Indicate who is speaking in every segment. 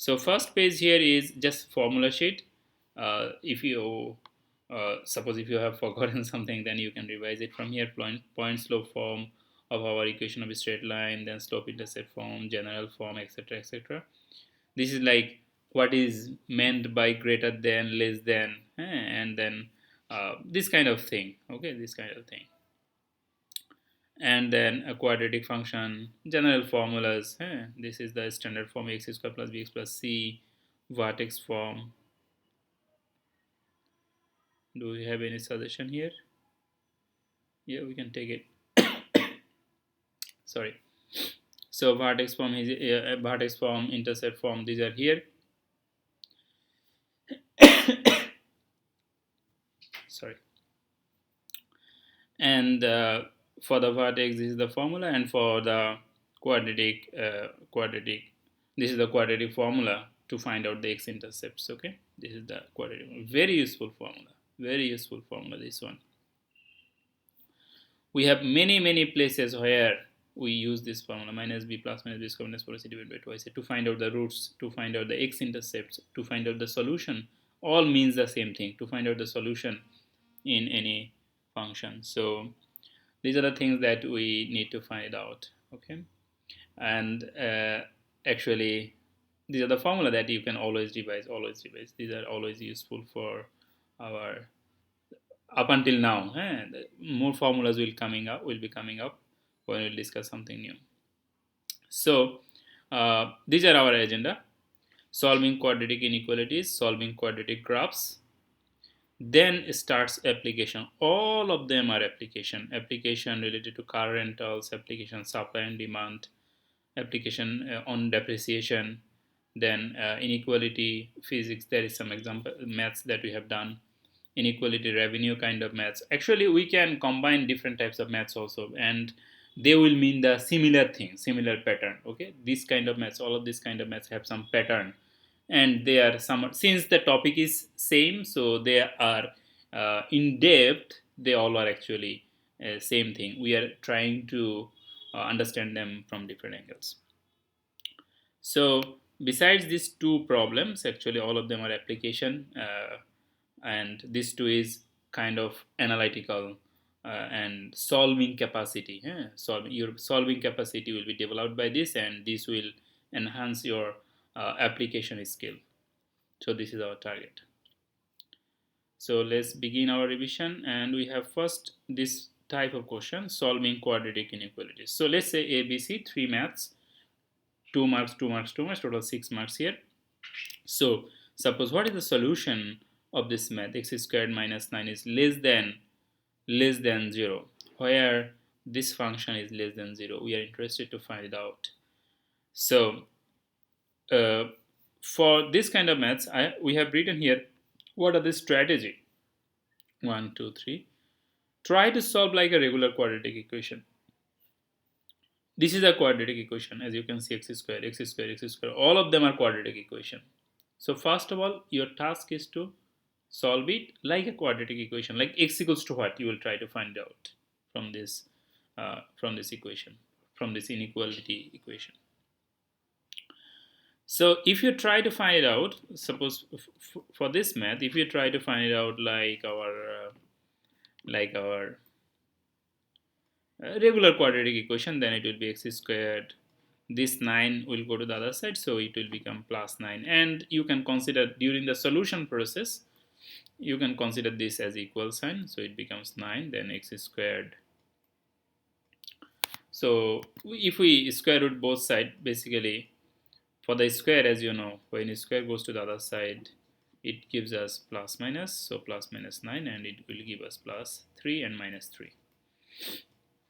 Speaker 1: So first page here is just formula sheet. If you suppose if you have forgotten something, then you can revise it from here. Point slope form of our equation of a straight line, then slope intercept form, general form, etc., etc. This is like what is meant by greater than, less than, and then this kind of thing. Okay, this kind of thing. And then a quadratic function, general formulas. This is the standard form x squared plus bx plus c, vertex form. Do we have any suggestion here? Yeah, we can take it. Sorry. So vertex form is vertex form, intercept form. These are here. Sorry. And for the vertex, this is the formula, and for the quadratic, this is the quadratic formula to find out the x-intercepts. Okay, this is the quadratic. Very useful formula. Very useful formula. This one. We have many places where we use this formula minus b plus minus b squared minus 4ac divided by twice to find out the roots, to find out the x-intercepts, to find out the solution. All means the same thing, to find out the solution in any function. So these are the things that we need to find out. Okay, and actually these are the formula that you can always revise. These are always useful for our up until now. More formulas will be coming up when we'll discuss something new. So these are our agenda: solving quadratic inequalities, solving quadratic graphs. Then starts application. All of them are application related to car rentals, application supply and demand, application on depreciation, then inequality physics. There is some example maths that we have done, inequality revenue kind of maths. Actually we can combine different types of maths also, and they will mean the similar thing, similar pattern. Okay, this kind of maths, all of this kind of maths have some pattern, and they are some, since the topic is same, so they are in depth, they all are actually same thing. We are trying to understand them from different angles. So besides these two problems, actually all of them are application, and this two is kind of analytical and solving capacity. Your solving capacity will be developed by this, and this will enhance your application skill. So this is our target. So let's begin our revision, and we have first this type of question, solving quadratic inequalities. So let's say ABC, 3 maths, 2 marks, 2 marks, 2 marks, total 6 marks here. So suppose what is the solution of this math? X squared minus 9 is less than 0, where this function is less than 0. We are interested to find it out. So for this kind of maths, we have written here what are the strategy. 1, 2, 3. Try to solve like a regular quadratic equation. This is a quadratic equation. As you can see, x squared, x squared, x squared, all of them are quadratic equation. So first of all, your task is to solve it like a quadratic equation, like x equals to what you will try to find out from this equation, from this inequality equation. So if you try to find it out, suppose for this math, if you try to find it out like our regular quadratic equation, then it will be x squared. This 9 will go to the other side, so it will become plus 9. And you can consider during the solution process, you can consider this as equal sign, so it becomes 9, then x squared. So if we square root both sides, basically for the square, as you know, when a square goes to the other side, it gives us plus minus, so plus minus 9, and it will give us plus 3 and minus 3.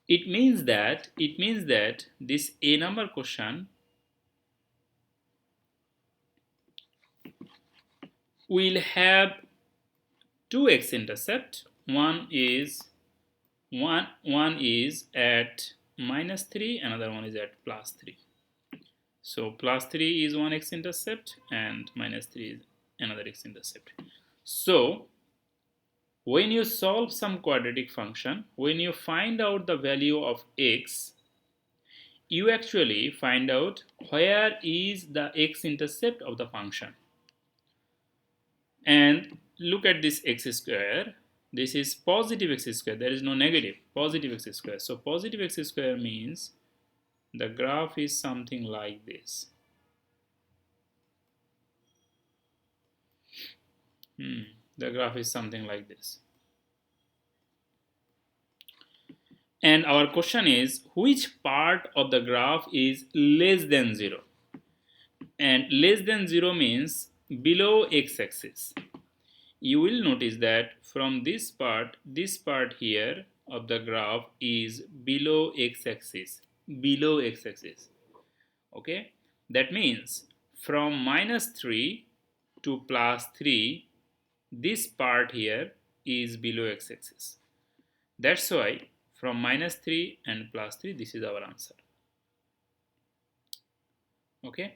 Speaker 1: It means that this a number question will have two x-intercept. One is at minus 3, another one is at plus 3. So plus 3 is one x-intercept and minus 3 is another x-intercept. So when you solve some quadratic function, when you find out the value of x, you actually find out where is the x-intercept of the function. And look at this x square. This is positive x square. There is no negative. Positive x square. So positive x square means the graph is something like this. The graph is something like this. And our question is, which part of the graph is less than 0? And less than 0 means below x-axis. You will notice that from this part here of the graph is below x-axis. Below x-axis. Okay? That means from -3 to +3, this part here is below x-axis. That's why from -3 and +3, this is our answer. Okay?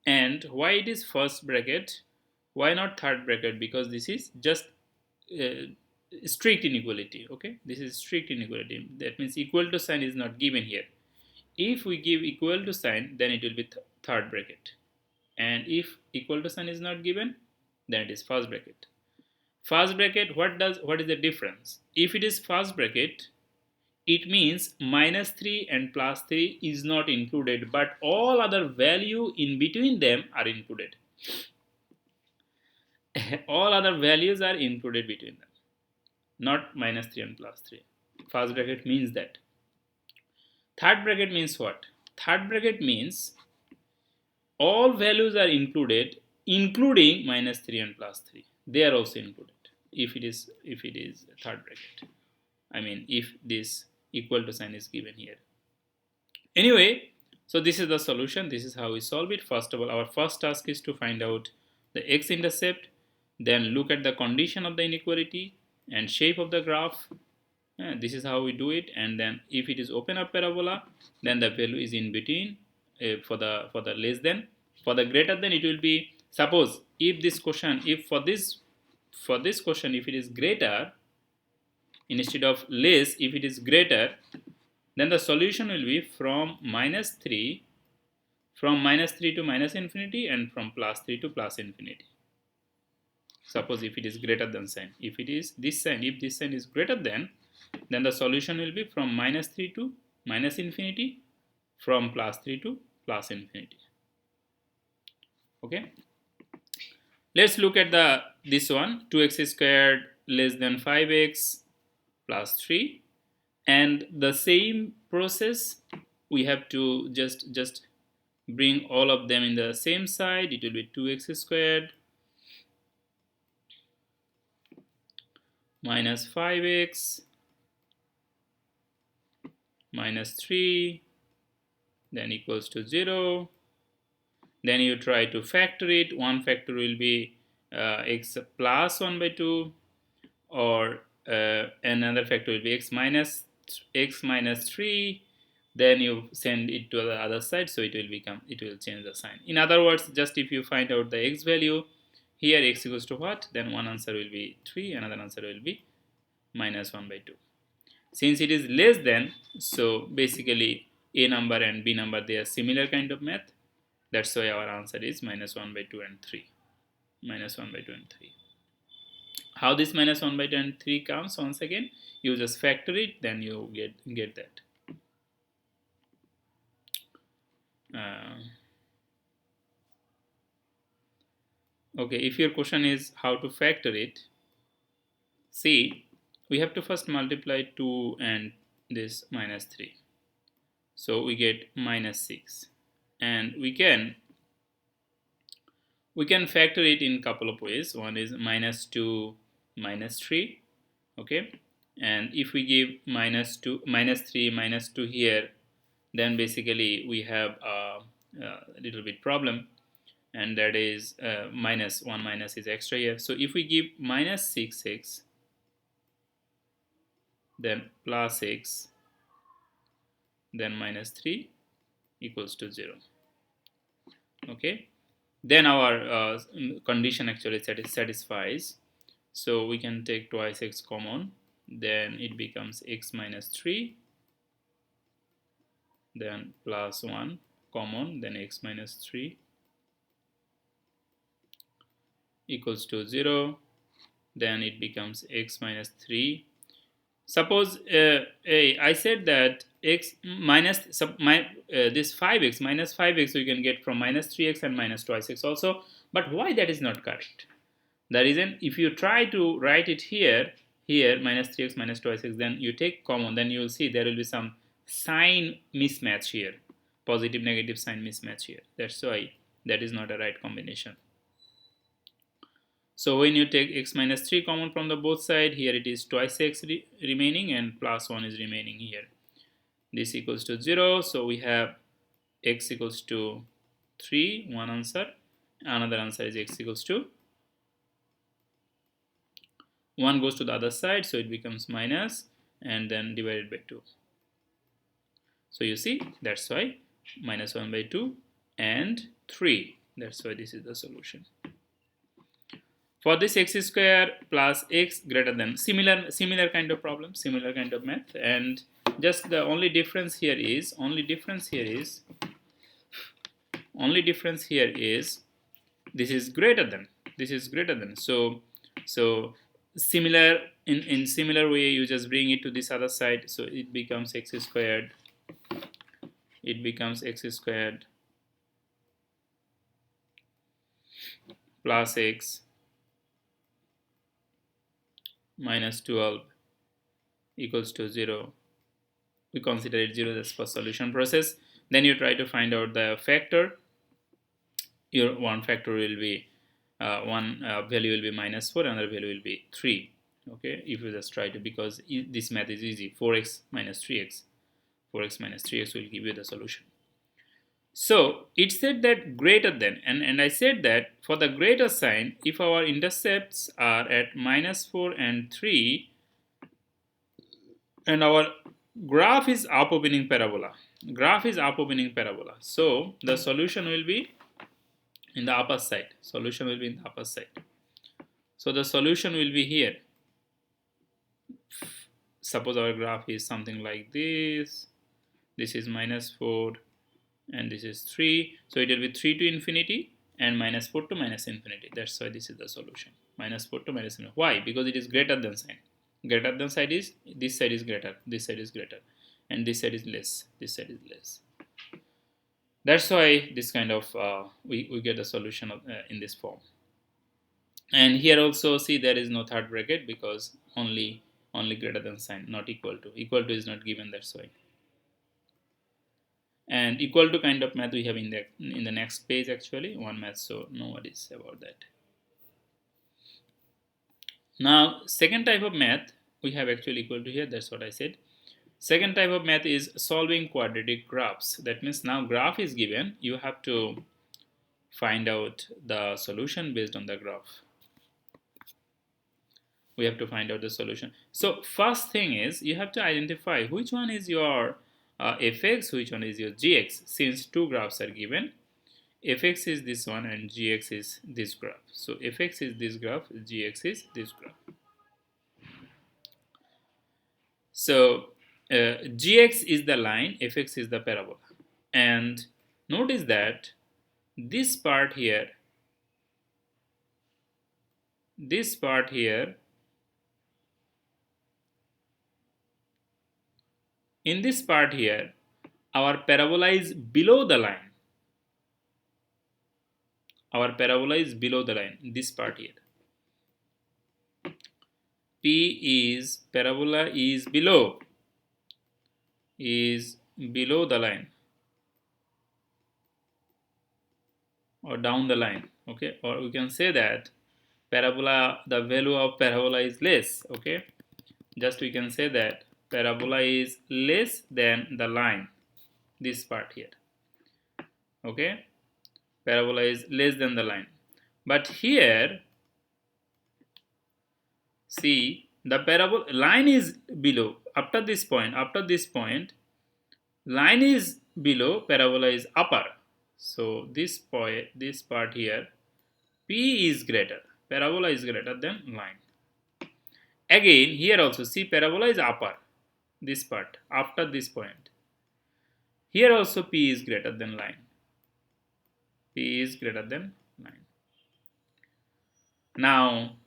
Speaker 1: And why it is first bracket? Why not third bracket? Because this is just strict inequality. Okay, this is strict inequality. That means equal to sign is not given here. If we give equal to sign, then it will be third bracket. And if equal to sign is not given, then it is first bracket. First bracket, what is the difference? If it is first bracket, it means -3 and +3 is not included, but all other value in between them are included. All other values are included between them, not -3 and +3. First bracket means that. Third bracket means what? Third bracket means all values are included, including -3 and +3. They are also included if it is third bracket. I mean, if this equal to sign is given here. Anyway, so this is the solution. This is how we solve it. First of all, our first task is to find out the x-intercept, then look at the condition of the inequality and shape of the graph. This is how we do it. And then if it is open up parabola, then the value is in between. For the less than, for the greater than, it will be, suppose if this question, if for this question, if it is greater instead of less, if it is greater, then the solution will be from -3 to -infinity and from +3 to +infinity. Suppose if it is greater than sign, if it is this sign, if this sign is greater than, then the solution will be from -3 to -infinity, from +3 to +infinity. Okay, let's look at this one, 2x squared less than 5x plus 3, and the same process we have to just bring all of them in the same side. It will be 2x squared minus 5x minus 3, then equals to 0. Then you try to factor it. One factor will be x plus 1 by 2, or another factor will be x minus 3. Then you send it to the other side, so it will change the sign. In other words, just if you find out the x value, here x equals to what, then one answer will be 3, another answer will be minus 1 by 2. Since it is less than, so basically a number and b number, they are similar kind of math. That's why our answer is minus 1 by 2 and 3. Minus 1 by 2 and 3. How this minus 1 by 2 and 3 comes? Once again, you just factor it, then you get that. Okay, if your question is how to factor it, see, we have to first multiply 2 and this minus 3. So we get minus 6. And we can factor it in a couple of ways. One is minus 2 minus 3. Okay, and if we give minus 3 minus 2 here, then basically we have a little bit problem, and that is minus 1 minus is extra here. So if we give minus 6x, then plus x, then minus 3 equals to 0. Okay, then our condition actually satisfies. So we can take twice x common, then it becomes x minus 3 then plus 1 common, then x minus 3 equals to 0, then it becomes x minus 3. Suppose I said that x minus this 5x minus 5x we can get from minus 3x and minus twice x also, but why that is not correct? The reason, if you try to write it here minus 3x minus twice x, then you take common, then you will see there will be some sign mismatch here, positive negative sign mismatch here. That's why that is not a right combination. So when you take x minus 3 common from the both side, here it is twice x remaining and plus 1 is remaining here. This equals to 0, so we have x equals to 3, one answer. Another answer is x equals to 1 goes to the other side, so it becomes minus and then divided by 2. So you see, that's why minus 1 by 2 and 3. That's why this is the solution. For this x square plus x greater than, similar kind of problem, similar kind of math, and just the only difference here is this is greater than. So similar, in similar way you just bring it to this other side, so it becomes x squared plus x minus 12 equals to 0. We consider it 0 as for solution process. Then you try to find out the factor. Your one factor will be one value will be minus 4, another value will be 3. Okay, if you just try to, because this math is easy, 4x minus 3x will give you the solution. So it said that greater than, and I said that for the greater sign, if our intercepts are at minus 4 and 3 and our graph is up opening parabola, so the solution will be in the upper side. So the solution will be here. Suppose our graph is something like this. This is minus 4 and this is 3. So it will be 3 to infinity and minus 4 to minus infinity. That's why this is the solution. Minus 4 to minus infinity. Why? Because it is greater than sign. Greater than side is, this side is greater, this side is greater, and this side is less, this side is less. That's why this kind of we get a solution of, in this form. And here also see there is no third bracket because only greater than sign, not equal to. Equal to is not given, that's why. And equal to kind of math we have in the next page, actually one math, so no worries about that. Now second type of math we have actually equal to here, that's what I said. Second type of math is solving quadratic graphs. That means now graph is given, you have to find out the solution based on the graph. We have to find out the solution. So first thing is you have to identify which one is your fx, which one is your gx. Since two graphs are given, fx is this one and gx is this graph. So fx is this graph, gx is this graph. So gx is the line, fx is the parabola. And notice that this part here, in this part here, our parabola is below the line. This part here. Parabola is below the line or down the line, okay? Or we can say that parabola, the value of parabola is less, okay? Just we can say that parabola is less than the line, this part here, okay? Parabola is less than the line. But here, see, the parabola line is below. After this point, line is below, parabola is upper. So this part here, P is greater, parabola is greater than line. Again, here also, see, parabola is upper, this part, after this point. Here also p is greater than line. P is greater than line. Now,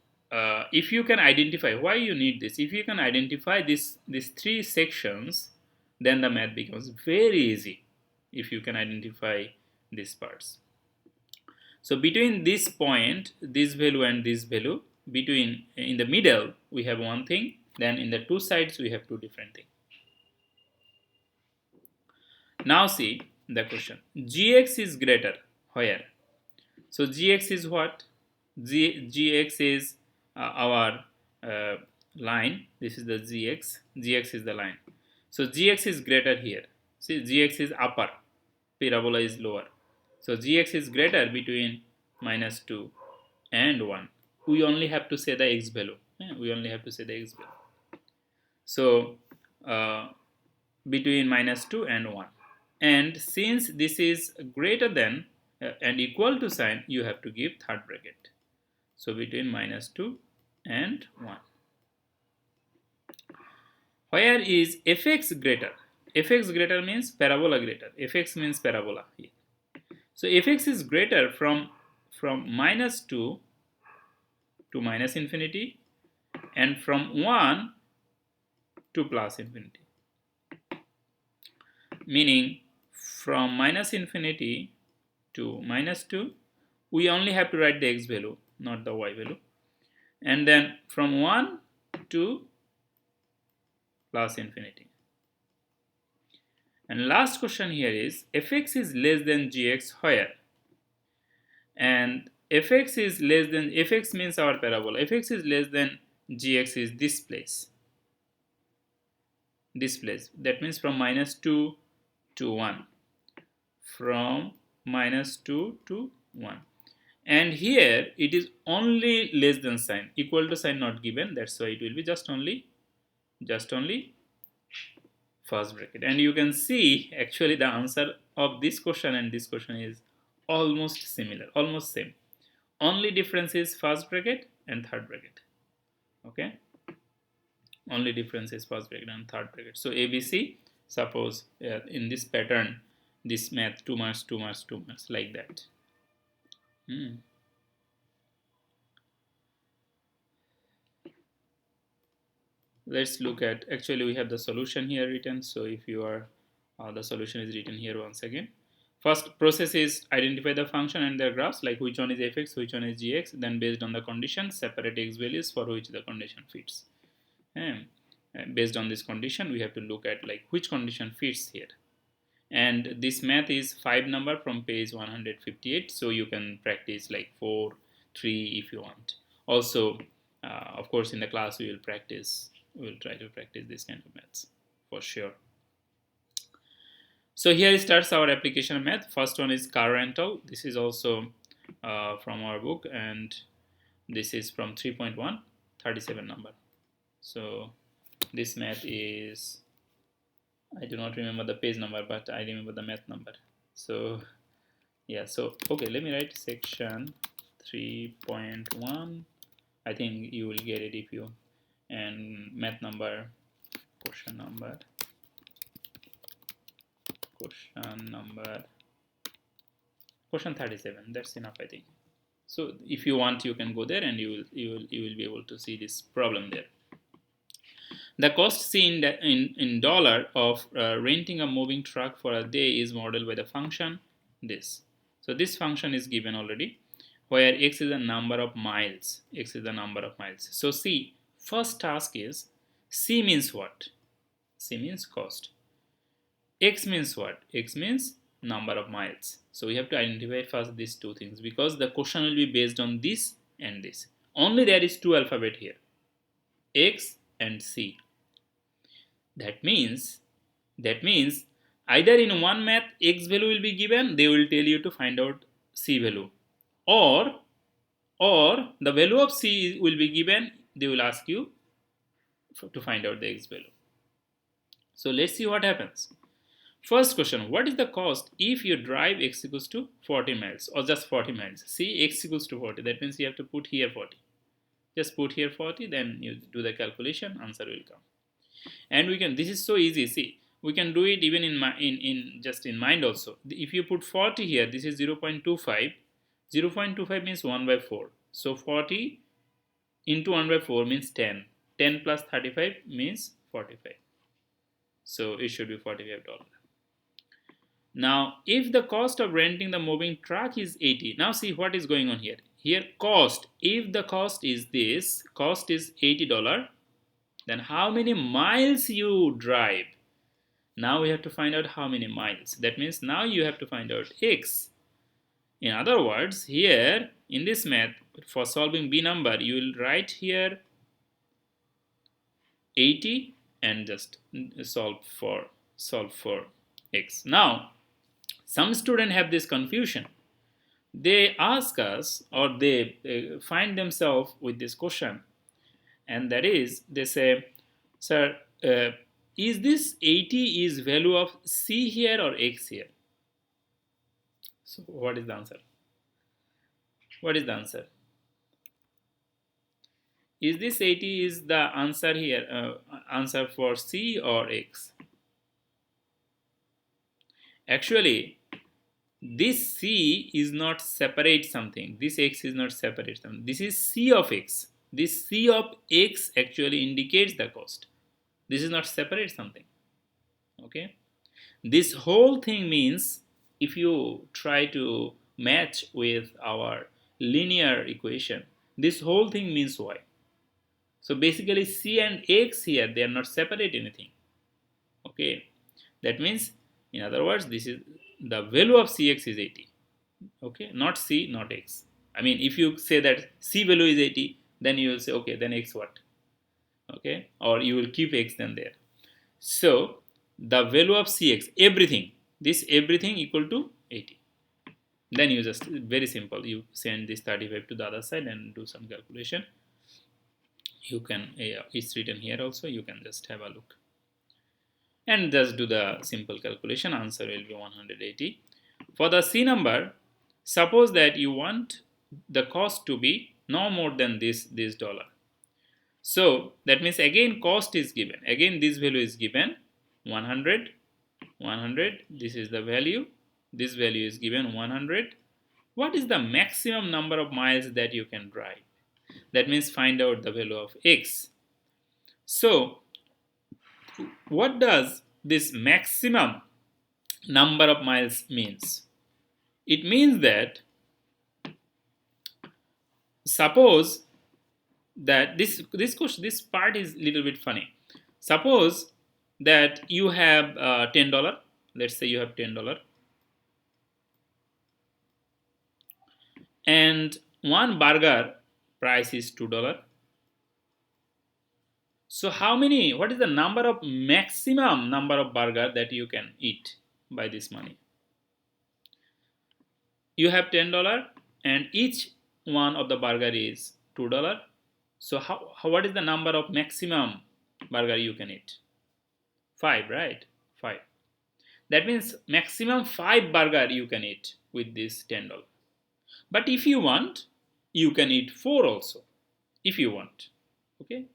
Speaker 1: if you can identify why you need this, if you can identify these three sections, then the math becomes very easy. If you can identify these parts. So between this point, this value and this value, between in the middle we have one thing, then in the two sides we have two different things. Now see the question. Gx is greater where? So gx is what? Gx is our line. This is the gx. Gx is the line. So gx is greater here. See, gx is upper, parabola is lower. So gx is greater between -2 and 1. We only have to say the x value. We only have to say the x value. So between -2 and 1. And since this is greater than and equal to sign, you have to give third bracket. So between -2 and 1. Where is fx greater? Fx greater means parabola greater. Fx means parabola here. So fx is greater from -2 to -infinity and from 1 to +infinity. Meaning from -infinity to -2, we only have to write the x value, not the y value. And then from 1 to +infinity. And last question here is fx is less than gx where? And fx is less than, fx means our parabola, fx is less than gx is this place. This place. That means from -2 to 1. From -2 to 1. And here it is only less than sign, equal to sign not given, that's why it will be just only first bracket. And you can see actually the answer of this question and this question is almost similar, almost same. Only difference is first bracket and third bracket. Okay, only difference is first bracket and third bracket. So ABC, suppose in this pattern, this math 2 marks, 2 marks, 2 marks, like that. Let's look at, actually we have the solution here written. So if you are, the solution is written here once again. First process is identify the function and their graphs, like which one is fx, which one is gx. Then based on the condition, separate x values for which the condition fits. And based on this condition, we have to look at like which condition fits here. And this math is 5 number from page 158. So you can practice like 4, 3 if you want. Also, of course, in the class we will practice. We will try to practice this kind of maths for sure. So here starts our application math. First one is car rental. This is also from our book, and this is from 3.1, 37 number. So this math is, I do not remember the page number, but I remember the math number. So yeah, so okay, let me write section 3.1. I think you will get it if you, and math number, question number, question 37. That's enough, I think. So if you want, you can go there and you will be able to see this problem there. The cost seen in dollar of renting a moving truck for a day is modeled by the function this. So this function is given already, where x is the number of miles. X is the number of miles. So see, first task is, C means what? C means cost. X means what? X means number of miles. So we have to identify first these two things, because the question will be based on this and this. Only there is two alphabet here, X and C. That means either in one math X value will be given, they will tell you to find out C value, or the value of C will be given, they will ask you to find out the X value. So let's see what happens. First question, what is the cost if you drive x equals to 40 miles or just 40 miles? See, x equals to 40, that means you have to put here 40. Just put here 40, then you do the calculation, answer will come. And we can, this is so easy, see, We can do it even in just in mind also. If you put 40 here, this is 0.25. 0.25 means 1 by 4. So 40 into 1 by 4 means 10. 10 plus 35 means 45. So it should be $45. Now, if the cost of renting the moving truck is 80, now see what is going on here. Here, cost, if the cost is this, cost is $80, then how many miles you drive? Now we have to find out how many miles. That means now you have to find out x. In other words, here in this math, for solving b number, you will write here 80 and just solve for x. Now, some students have this confusion. They ask us, or they find themselves with this question, and that is, they say, sir, is this 80 is value of c here or x here? So what is the answer? What is the answer? Is this 80 is the answer here, answer for c or x? Actually, this c is not separate something. This x is not separate something. This is c of x. This c of x actually indicates the cost. This is not separate something. Okay. This whole thing means, if you try to match with our linear equation, this whole thing means y. So basically c and x here, they are not separate anything. Okay. That means, in other words, this is the value of cx is 80. Okay, not c, not x. I mean, if you say that c value is 80, then you will say, okay, then x what? Okay, or you will keep x then there. So the value of cx, everything, this everything equal to 80. Then you just, very simple, you send this 35 to the other side and do some calculation. You can, it's written here also, you can just have a look. And just do the simple calculation, answer will be 180. For the C number, suppose that you want the cost to be no more than this dollar. So that means again cost is given. Again this value is given, 100, 100, this is the value. This value is given 100. What is the maximum number of miles that you can drive? That means find out the value of x. So what does this maximum number of miles means? It means that, suppose that this part is little bit funny. Suppose that you have $10. Let's say you have $10, and one burger price is $2. So what is the maximum number of burger that you can eat by this money? You have $10 and each one of the burger is $2. So what is the number of maximum burger you can eat? 5, right? 5. That means maximum 5 burger you can eat with this $10. But if you want, you can eat 4 also. If you want, okay?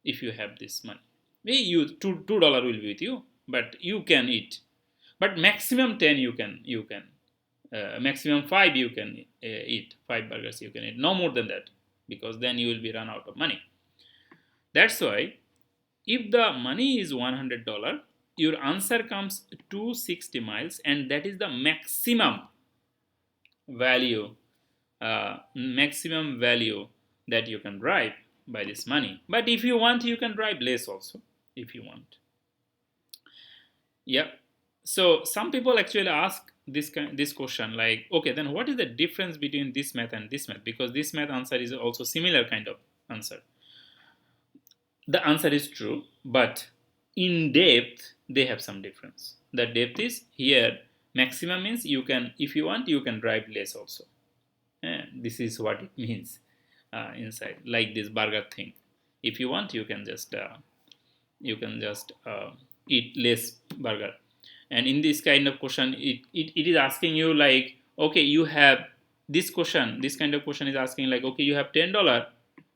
Speaker 1: If you have this money, $2 will be with you, but you can eat. But maximum 10 you can maximum 5 you can eat. 5 burgers you can eat, no more than that, because then you will be run out of money. That's why if the money is $100, your answer comes 260 miles, and that is the maximum value that you can drive by this money. But if you want, you can drive less also, if you want. Yeah. So some people actually ask this question, like, okay, then what is the difference between this math and this math? Because this math answer is also similar kind of answer. The answer is true, but in depth they have some difference. The depth is here, maximum means you can, if you want, you can drive less also. This is what it means inside, like this burger thing. If you want, you can just eat less burger. And in this kind of question, it is asking you like, okay, you have this question, this kind of question is asking like, okay, you have $10,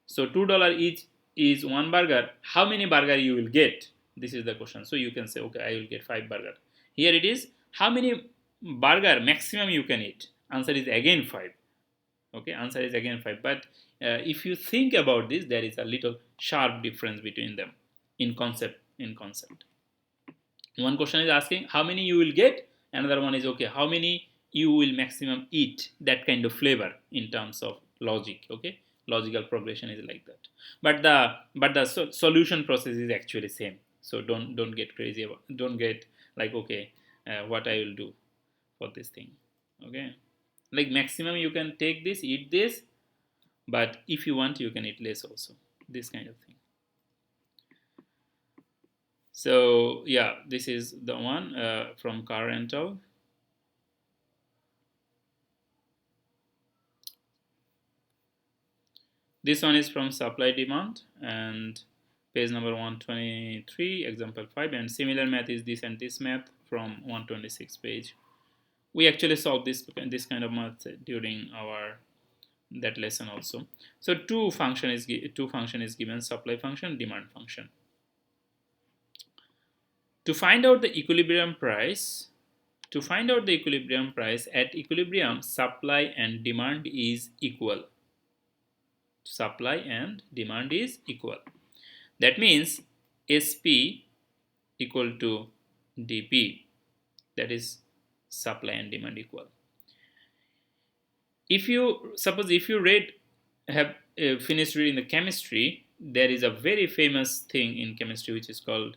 Speaker 1: so $2 each is one burger. How many burger you will get? This is the question. So you can say, okay, I will get 5 burger. Here it is, how many burger maximum you can eat? Answer is again 5. Okay, answer is again 5. But if you think about this, there is a little sharp difference between them in concept. One question is asking how many you will get, another one is, okay, how many you will maximum eat, that kind of flavor in terms of logic. Okay, logical progression is like that, but the solution process is actually same. So don't get crazy about, don't get like, okay, what I will do for this thing. Okay, like maximum you can take this, eat this, but if you want you can eat less also, this kind of thing. So yeah, this is the one from car rental. This one is from supply demand and page number 123, example 5, and similar math is this and this math from 126 page. We actually solved this kind of math during our that lesson also. So two function is given, supply function, demand function. To find out the equilibrium price, at equilibrium, supply and demand is equal. Supply and demand is equal. That means SP equal to dP. That is supply and demand equal. If you have finished reading the chemistry, there is a very famous thing in chemistry which is called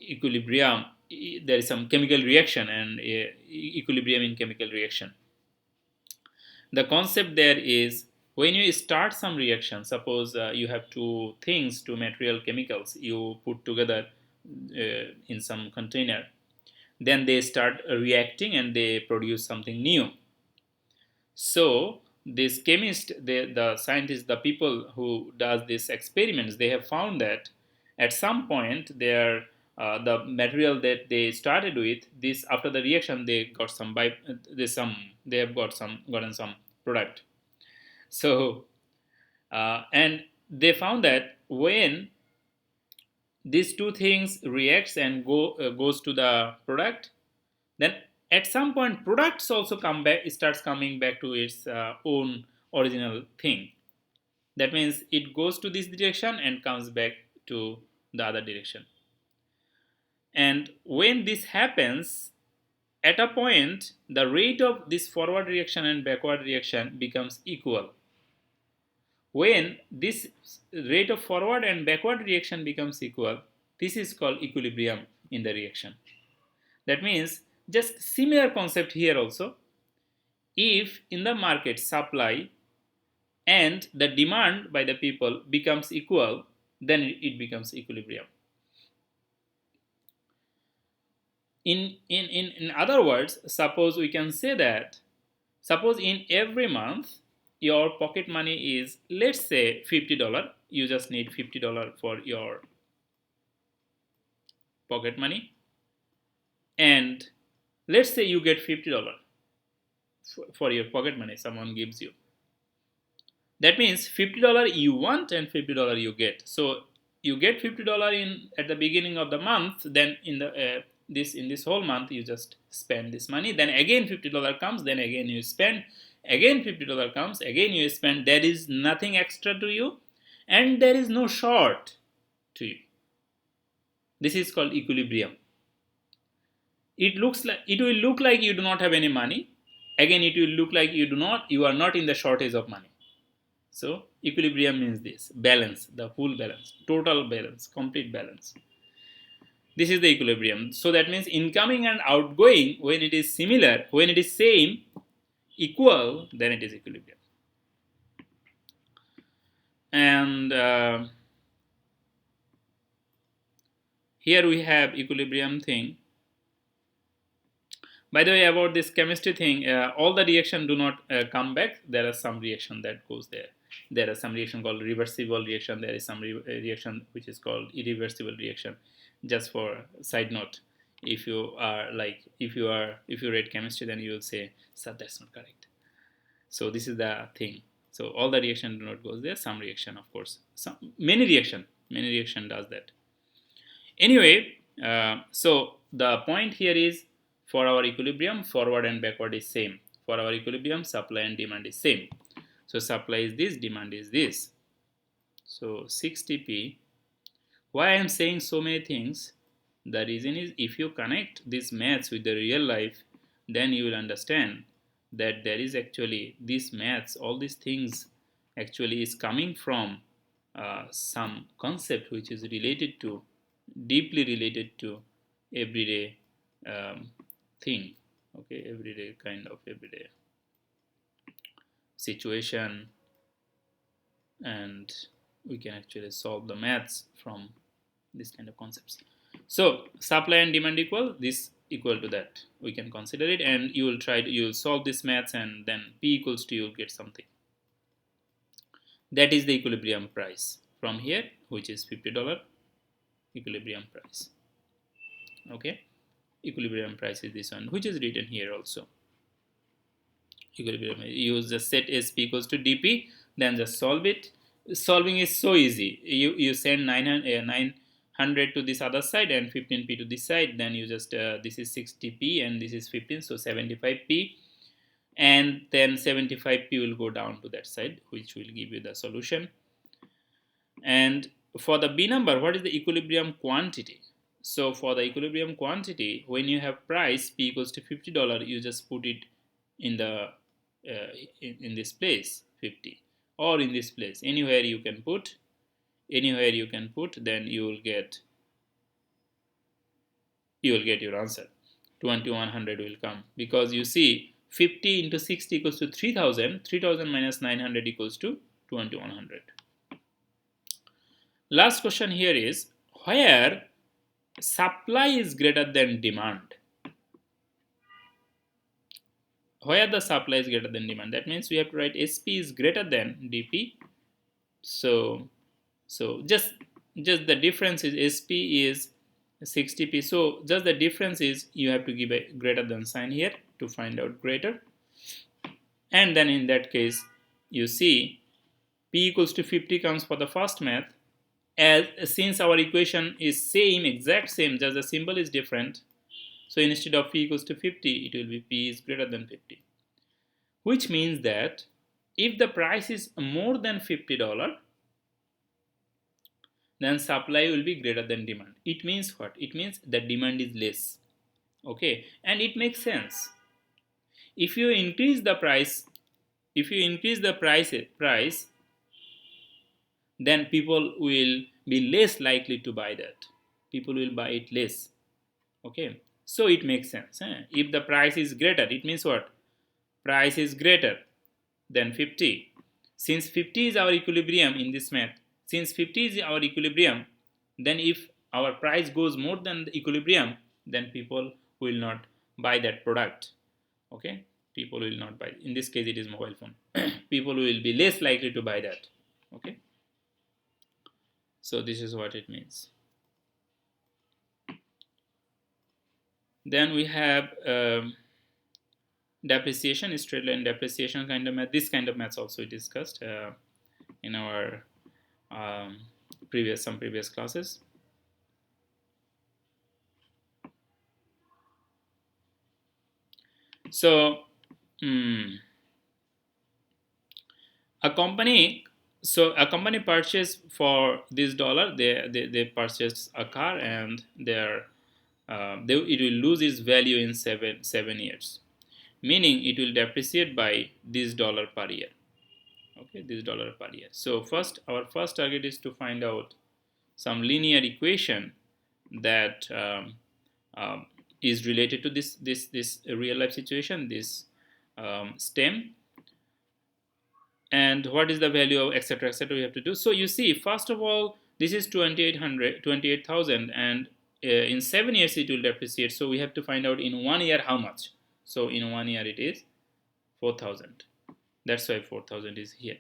Speaker 1: equilibrium. There is some chemical reaction and equilibrium in chemical reaction. The concept there is, when you start some reaction, suppose you have two material chemicals you put together in some container, then they start reacting and they produce something new. So this chemist, the scientists, the people who does these experiments, they have found that at some point the material that they started with, this after the reaction they got some they have gotten some product. So and they found that when these two things reacts and goes to the product, then at some point products also starts coming back to its own original thing. That means it goes to this direction and comes back to the other direction. And when this happens, at a point the rate of this forward reaction and backward reaction becomes equal. When this rate of forward and backward reaction becomes equal, this is called equilibrium in the reaction. That means just similar concept here also. If in the market supply and the demand by the people becomes equal, then it becomes equilibrium. In other words, suppose we can say that, suppose in every month your pocket money is, let's say, $50. You just need $50 for your pocket money, and let's say you get $50 for your pocket money someone gives you. That means $50 you want and $50 you get. So you get $50 in at the beginning of the month, then in this whole month you just spend this money, then again $50 comes, then again you spend, again $50 comes, again you spend. There is nothing extra to you and there is no short to you. This is called equilibrium. It will look like you do not have any money. Again, it will look like you are not in the shortage of money. So equilibrium means this, balance, the full balance, total balance, complete balance. This is the equilibrium. So that means incoming and outgoing, when it is similar, when it is same, equal, then it is equilibrium. And here we have equilibrium thing. By the way, about this chemistry thing, all the reaction do not come back. There are some reaction that goes there. There is some reaction called reversible reaction. There is some reaction which is called irreversible reaction. Just for side note, if you read chemistry, then you will say, sir, that's not correct. So this is the thing. So all the reaction do not goes there. Some reaction, of course, many reaction Many reaction does that. Anyway, so the point here is, for our equilibrium, forward and backward is same. For our equilibrium, supply and demand is same. So supply is this, demand is this. So 60p. Why I am saying so many things? The reason is, if you connect these maths with the real life, then you will understand that there is actually these maths, all these things actually is coming from some concept which is related to, deeply related to everyday thing, okay, everyday kind of everyday situation, and we can actually solve the maths from this kind of concepts. So supply and demand equal, this equal to that, we can consider it, and you will solve this maths, and then P equals to, you'll get something. That is the equilibrium price from here, which is $50 equilibrium price. Okay, equilibrium price is this one, which is written here also. Equilibrium, use the set SP equals to dp, then just solve it. Solving is so easy. You send 900 to this other side and 15p to this side, then you just this is 60p and this is 15, so 75p, and then 75p will go down to that side, which will give you the solution. And for the B number, what is the equilibrium quantity? So for the equilibrium quantity, when you have price P equals to $50, you just put it in the in this place 50, or in this place, anywhere you can put, then you will get your answer. 2100 will come, because you see 50 into 60 equals to 3000. 3000 minus 900 equals to 2100. Last question here is, where supply is greater than demand. Where the supply is greater than demand, that means we have to write SP is greater than DP. So just the difference is SP is 60p. So just the difference is, you have to give a greater than sign here to find out greater. And then in that case, you see P equals to 50 comes for the first math. As since our equation is same, exact same, just the symbol is different, so instead of P equals to 50, it will be P is greater than 50. Which means that if the price is more than $50, then supply will be greater than demand. It means what? It means the demand is less. Okay, and it makes sense. If you increase the price, then people will be less likely to buy that. People will buy it less. Okay, so it makes sense. If the price is greater, it means what? Price is greater than 50. Since 50 is our equilibrium in this math, then if our price goes more than the equilibrium, then people will not buy that product. Okay, people will not buy. In this case, it is mobile phone. People will be less likely to buy that. Okay, so this is what it means. Then we have depreciation, straight line depreciation kind of math. This kind of maths also we discussed in our previous classes. So a company purchased for this dollar, they purchased a car, and it will lose its value in seven years, meaning it will depreciate by this dollar per year. Okay, this dollar per year. So our first target is to find out some linear equation that is related to this real life situation, this stem, and what is the value of etc we have to do. So you see, first of all, this is 28,000, and in 7 years it will depreciate. So we have to find out in 1 year how much. So in 1 year it is 4,000. That's why 4,000 is here.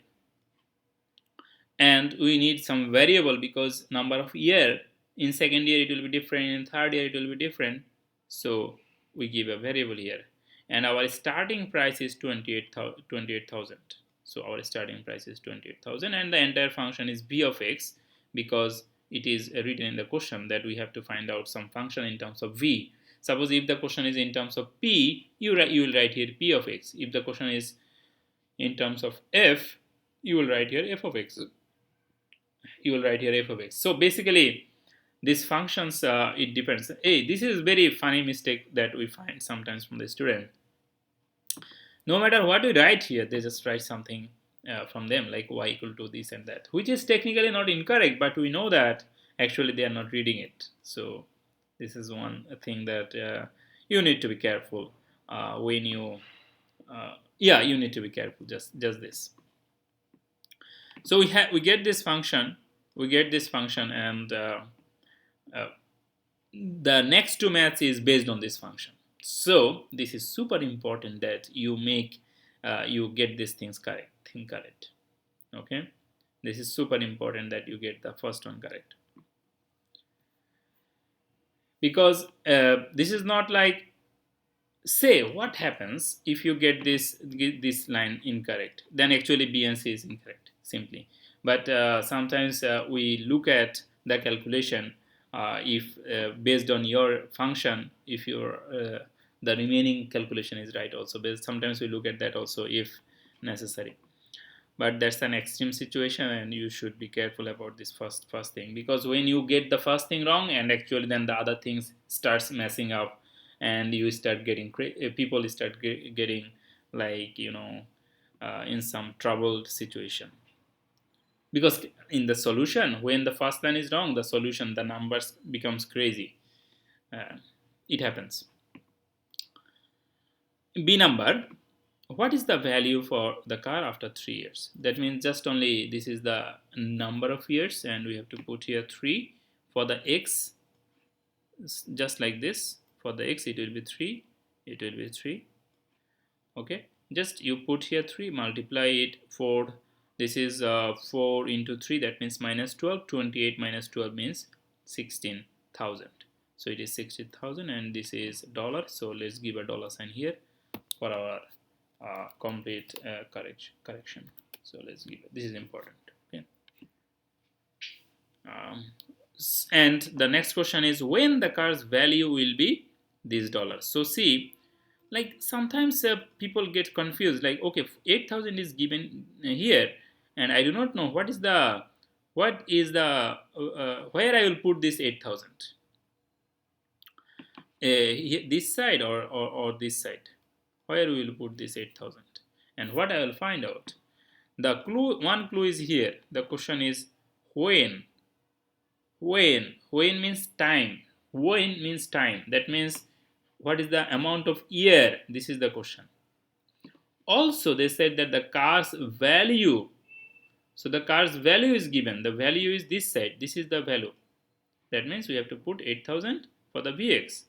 Speaker 1: And we need some variable, because number of year, in second year it will be different, in third year it will be different. So we give a variable here, and our starting price is 28,000. So our starting price is 28,000, and the entire function is b of x, because it is written in the question that we have to find out some function in terms of v. Suppose if the question is in terms of p, you will write here p of x. If the question is in terms of f, you will write here f of x. You will write here f of x. So basically, these functions, it depends. Hey, this is very funny mistake that we find sometimes from the student. No matter what we write here, they just write something from them like y equal to this and that, which is technically not incorrect, but we know that actually they are not reading it. So this is one thing that you need to be careful when you, you need to be careful. Just this. So we get this function, and the next two maths is based on this function. So this is super important that you make you get these things correct. Okay, this is super important that you get the first one correct, because this is not like, say, what happens if you get this line incorrect, then actually B and C is incorrect simply. But sometimes we look at the calculation, if based on your function, if your the remaining calculation is right also. Sometimes we look at that also if necessary. But that's an extreme situation, and you should be careful about this first thing, because when you get the first thing wrong, and actually then the other things starts messing up, and you start getting people start getting like, in some troubled situation. Because in the solution, when the first line is wrong, the solution, the numbers becomes crazy. It happens. B number, what is the value for the car after 3 years? That means just only this is the number of years, and we have to put here 3. For the x, just like this, for the x it will be 3. Okay, just you put here 3, multiply it 4. This is 4 into 3, that means minus 12. 28 minus 12 means 16,000. So it is 60,000, and this is dollar. So let's give a dollar sign here for our complete correction. So let's give it. This is important. Okay. And the next question is when the car's value will be this dollar. So see, like sometimes people get confused. Like, okay, 8,000 is given here, and I do not know what is the where I will put this 8,000. This side or this side, where we will put this 8,000, and what I will find out. The one clue is here. The question is when. When means time. When means time. That means what is the amount of year? This is the question. Also, they said that the car's value. So the car's value is given. The value is this side. This is the value. That means we have to put 8,000 for the Vx.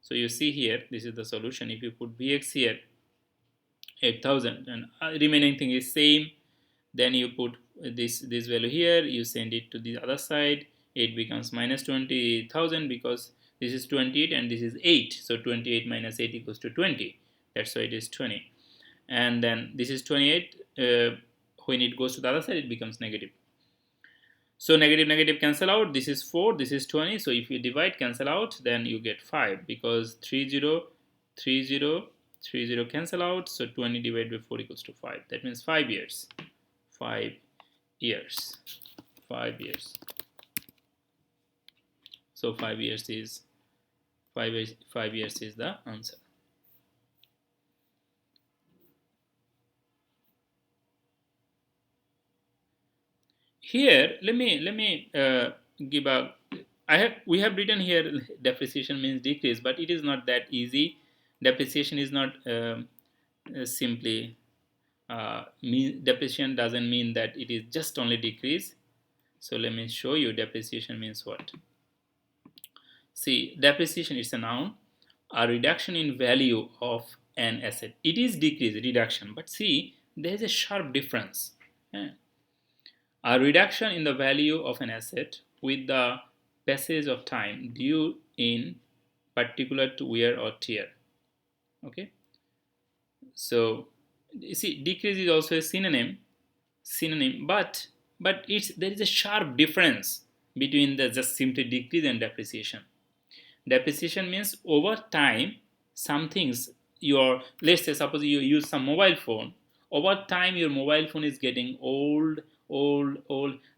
Speaker 1: So you see here, this is the solution. If you put Vx here, 8,000, and remaining thing is same. Then you put this value here. You send it to the other side. It becomes minus 20,000 because this is 28 and this is 8. So 28 minus 8 equals to 20. That's why it is 20. And then this is 28. When it goes to the other side, it becomes negative. So negative cancel out. This is 4. This is 20. So if you divide, cancel out, then you get 5 because 30 cancel out. So 20 divided by 4 equals to 5. That means 5 years. 5 years. 5 years. So 5 years is 5 years is the answer. Here, let me give a. We have written here depreciation means decrease, but it is not that easy. Depreciation is not simply depreciation doesn't mean that it is just only decrease. So let me show you depreciation means what. See, depreciation is a noun, a reduction in value of an asset. It is decrease, reduction, but see, there is a sharp difference. Yeah. A reduction in the value of an asset with the passage of time due in particular to wear or tear. Okay. So you see, decrease is also a synonym, but there is a sharp difference between the just simply decrease and depreciation. Depreciation means over time, some things, your, let's say suppose you use some mobile phone, over time your mobile phone is getting old,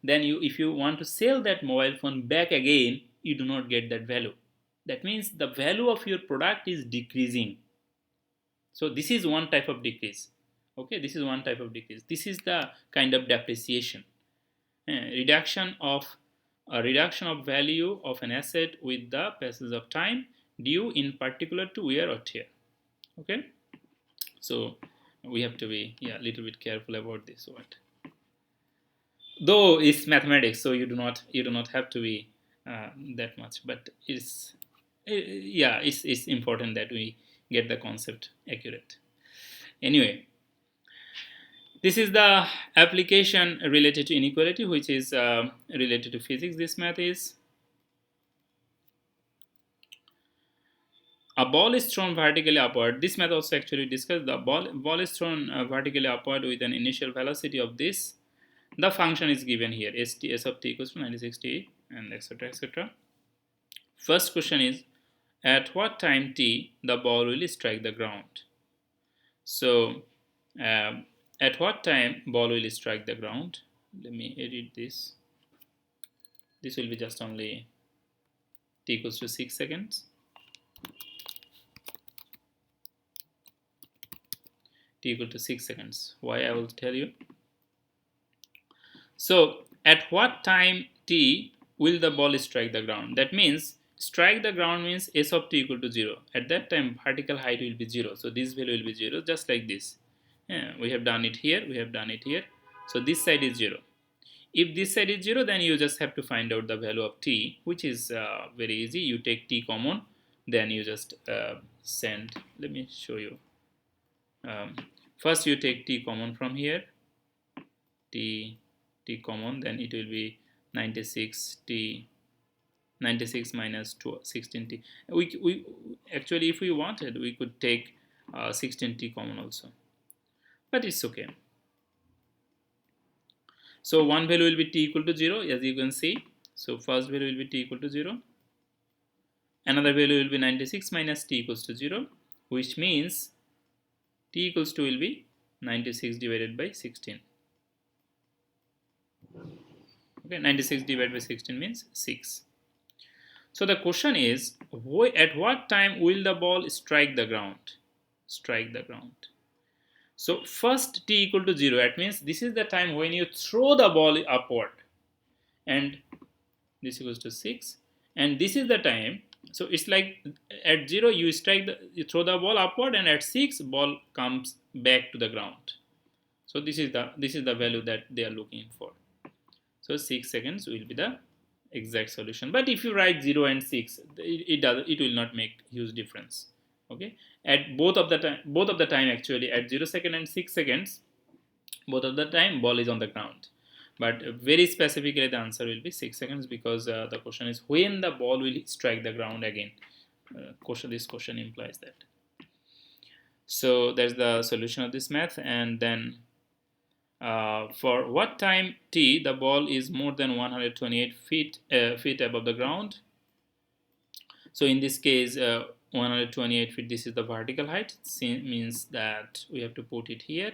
Speaker 1: then you, if you want to sell that mobile phone back again, you do not get that value. That means the value of your product is decreasing. So this is one type of decrease. Okay, this is one type of decrease. This is the kind of depreciation. Reduction of a reduction of value of an asset with the passage of time, due in particular to wear or tear. Okay, so we have to be, yeah, a little bit careful about this word. Though it's mathematics, so you do not have to be that much, but yeah, it's important that we get the concept accurate. Anyway, this is the application related to inequality, which is related to physics. This math is: a ball is thrown vertically upward. This math also actually discussed. The ball is thrown vertically upward with an initial velocity of this. The function is given here, s of t equals to 96t, and etc. etc. First question is, at what time t the ball will strike the ground? So, at what time ball will strike the ground? Let me edit this. This will be just only t equals to 6 seconds. T equal to 6 seconds. Why, I will tell you. So, at what time t will the ball strike the ground? That means, strike the ground means s of t equal to 0. At that time, vertical height will be 0. So, this value will be 0, just like this. Yeah, we have done it here, we have done it here. So, this side is 0. If this side is 0, then you just have to find out the value of t, which is very easy. You take t common, then you just send. Let me show you. First, you take t common from here. T common, then it will be 96t, 96 minus 16t. We actually, if we wanted, we could take 16t common also, but it's okay. So one value will be t equal to 0, as you can see. So first value will be t equal to 0. Another value will be 96 minus t equals to 0, which means t equals to will be 96 divided by 16. Okay, 96 divided by 16 means 6. So the question is, at what time will the ball strike the ground? Strike the ground. So first t equal to 0, that means this is the time when you throw the ball upward, and this equals to 6, and this is the time. So it's like at 0 you throw the ball upward, and at 6 ball comes back to the ground. So this is the value that they are looking for. So 6 seconds will be the exact solution. But if you write 0 and 6, it will not make huge difference. Okay, at both of the time actually, at 0 second and 6 seconds, both of the time ball is on the ground. But very specifically the answer will be 6 seconds, because the question is when the ball will strike the ground again. This question implies that. So that's the solution of this math. And then for what time t the ball is more than 128 feet above the ground? So in this case, 128 feet, this is the vertical height. Means that we have to put it here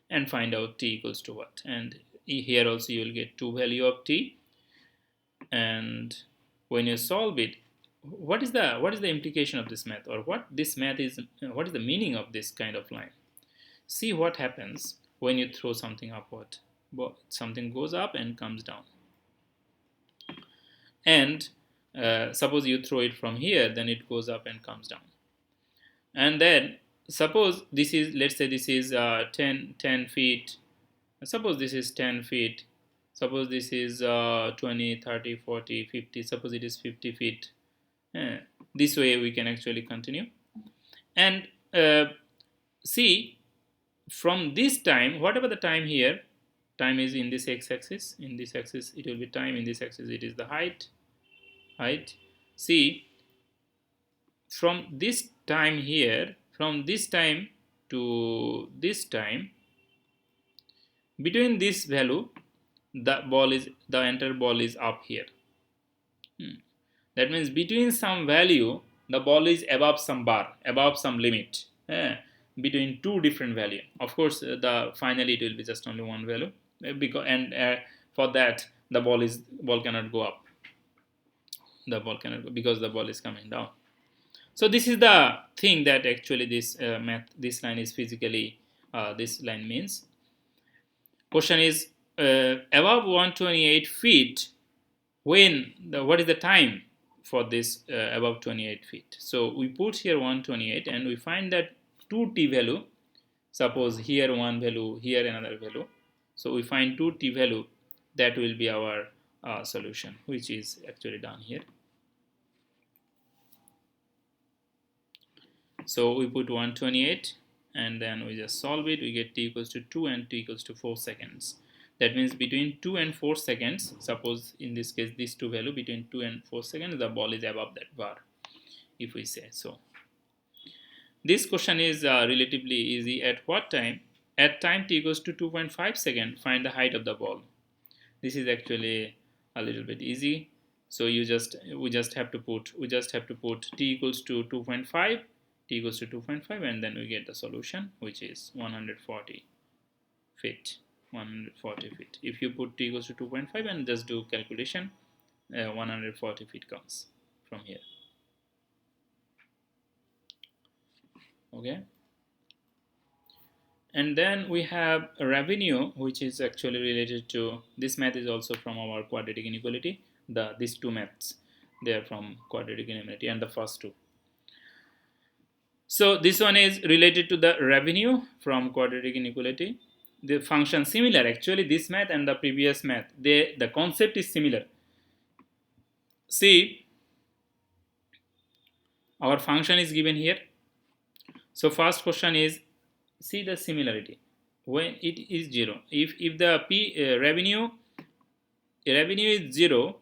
Speaker 1: and find out t equals to what. And here also you will get two value of t. And when you solve it, what is the implication of this math, or what is the meaning of this kind of line? See what happens when you throw something upward. Something goes up and comes down. And suppose you throw it from here, then it goes up and comes down. And then suppose this is, let's say this is 10 feet. Suppose this is 10 feet. Suppose this is 20, 30, 40, 50. Suppose it is 50 feet. This way we can actually continue. And see, from this time, whatever the time here, time is in this x-axis. In this axis it will be time. In this axis it is the height. See, from this time here, from this time to this time, between this value, the entire ball is up here. That means between some value, the ball is above some bar, above some limit. Between two different value. Of course, the finally it will be just only one value. For that, the ball cannot go up. The ball cannot go because the ball is coming down. So this is the thing that actually this line is physically this line means. Question is above 128 feet. What is the time for this above 28 feet? So we put here 128 and we find that 2t value. Suppose here one value, here another value. So we find 2t value. That will be our solution, which is actually done here. So we put 128 and then we just solve it. We get t equals to 2 and t equals to 4 seconds. That means between 2 and 4 seconds, suppose in this case these two value, between 2 and 4 seconds, the ball is above that bar, if we say so. This question is relatively easy. At what time? At time t equals to 2.5 seconds, find the height of the ball. This is actually a little bit easy. So we just have to put t equals to 2.5, t equals to 2.5, and then we get the solution, which is 140 feet. 140 feet. If you put t equals to 2.5 and just do calculation, 140 feet comes from here. Okay. And then we have revenue, which is actually related to this math is also from our quadratic inequality. These two maths, they are from quadratic inequality and the first two. So this one is related to the revenue from quadratic inequality. The function similar, actually this math and the previous math, the concept is similar. See, our function is given here. So first question is, see the similarity when it is 0. If the revenue is 0,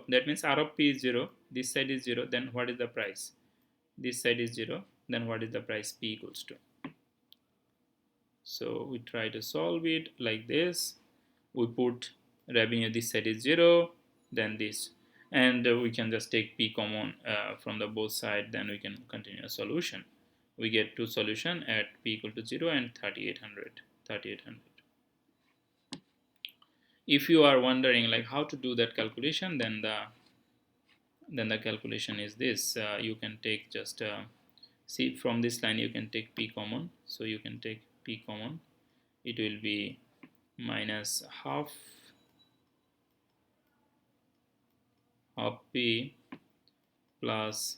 Speaker 1: that means R of P is 0, this side is 0, then what is the price? This side is 0, then what is the price P equals to? So we try to solve it like this. We put revenue, this side is 0, then this, and we can just take P common from the both sides, then we can continue a solution. We get two solution at P equal to 0 and 3800. If you are wondering like how to do that calculation, then the calculation is this. You can take just see from this line you can take P common. So you can take P common. It will be minus half P plus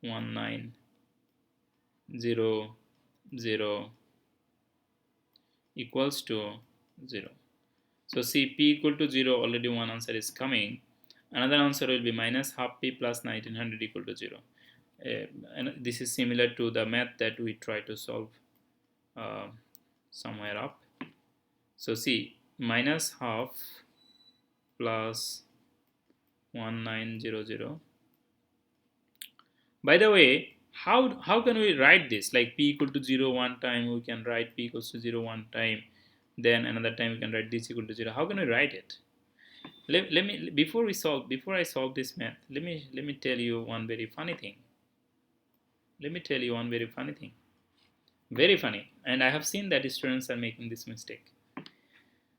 Speaker 1: 1900 equals to 0. So see, P equal to 0, already one answer is coming. Another answer will be minus half P plus 1900 equal to 0. And this is similar to the math that we try to solve somewhere up. So see, minus half plus 1900. By the way, how can we write this? Like P equal to 0 one time, we can write P equals to 0 one time, then another time we can write this equal to 0. How can we write it? Let me before I solve this math, let me tell you one very funny thing. Very funny, and I have seen that students are making this mistake.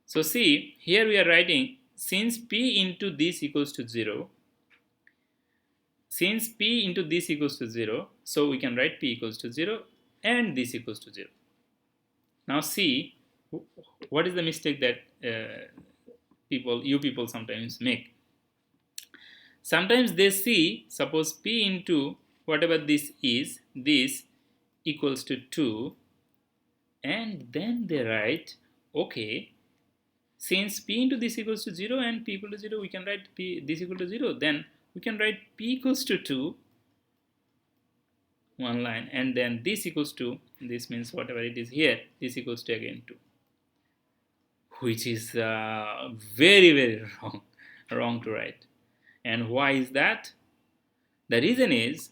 Speaker 1: So see, here we are writing, since P into this equals to 0, so we can write P equals to 0 and this equals to 0. Now see, what is the mistake that you people sometimes make? Sometimes they see, suppose P into whatever this is, this equals to 2, and then they write, okay, since P into this equals to 0 and P equal to 0, we can write P this equal to 0, then we can write P equals to 2, one line, and then this equals to, this means whatever it is here, this equals to again 2, which is very wrong to write. And why is that? The reason is,